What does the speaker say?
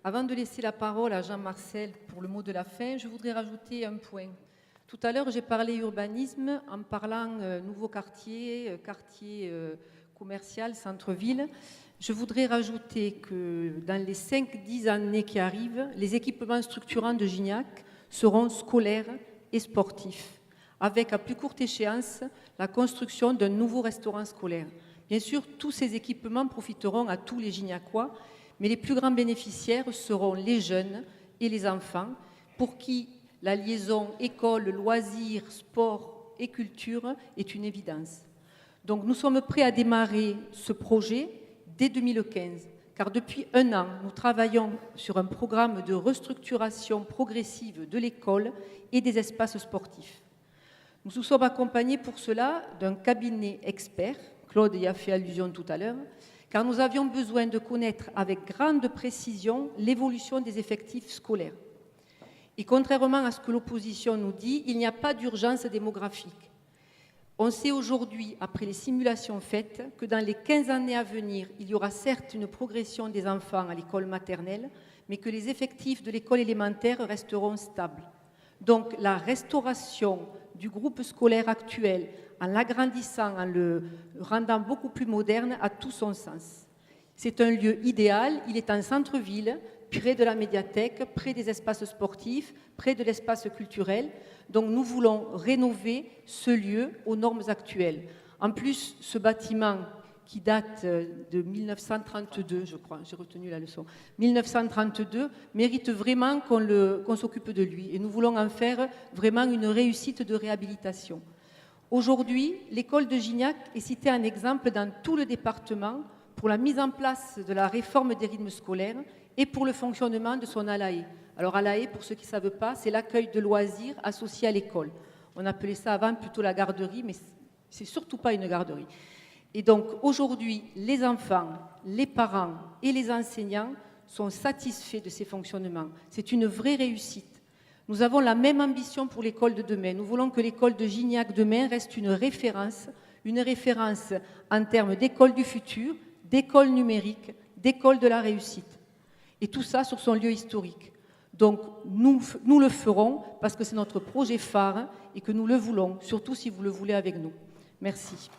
Avant de laisser la parole à Jean-Marcel pour le mot de la fin, je voudrais rajouter un point. Tout à l'heure, j'ai parlé urbanisme en parlant nouveau quartier, quartier commercial, centre-ville. Je voudrais rajouter que dans les 5-10 années qui arrivent, les équipements structurants de Gignac seront scolaires et sportifs, avec à plus courte échéance la construction d'un nouveau restaurant scolaire. Bien sûr, tous ces équipements profiteront à tous les Gignacois, mais les plus grands bénéficiaires seront les jeunes et les enfants, pour qui la liaison école, loisirs, sport et culture est une évidence. Donc nous sommes prêts à démarrer ce projet dès 2015, car depuis 1 an, nous travaillons sur un programme de restructuration progressive de l'école et des espaces sportifs. Nous nous sommes accompagnés pour cela d'un cabinet expert, Claude y a fait allusion tout à l'heure, car nous avions besoin de connaître avec grande précision l'évolution des effectifs scolaires. Et contrairement à ce que l'opposition nous dit, il n'y a pas d'urgence démographique. On sait aujourd'hui, après les simulations faites, que dans les 15 années à venir, il y aura certes une progression des enfants à l'école maternelle, mais que les effectifs de l'école élémentaire resteront stables. Donc la restauration du groupe scolaire actuel, en l'agrandissant, en le rendant beaucoup plus moderne, a tout son sens. C'est un lieu idéal, il est en centre-ville, près de la médiathèque, près des espaces sportifs, près de l'espace culturel. Donc nous voulons rénover ce lieu aux normes actuelles. En plus, ce bâtiment qui date de 1932, je crois, j'ai retenu la leçon, 1932, mérite vraiment qu'on s'occupe de lui. Et nous voulons en faire vraiment une réussite de réhabilitation. Aujourd'hui, l'école de Gignac est citée en exemple dans tout le département pour la mise en place de la réforme des rythmes scolaires et pour le fonctionnement de son ALAE. Alors ALAE, pour ceux qui ne savent pas, c'est l'accueil de loisirs associé à l'école. On appelait ça avant plutôt la garderie, mais c'est surtout pas une garderie. Et donc aujourd'hui, les enfants, les parents et les enseignants sont satisfaits de ces fonctionnements. C'est une vraie réussite. Nous avons la même ambition pour l'école de demain. Nous voulons que l'école de Gignac demain reste une référence en termes d'école du futur, d'école numérique, d'école de la réussite. Et tout ça sur son lieu historique. Donc nous le ferons parce que c'est notre projet phare et que nous le voulons, surtout si vous le voulez avec nous. Merci.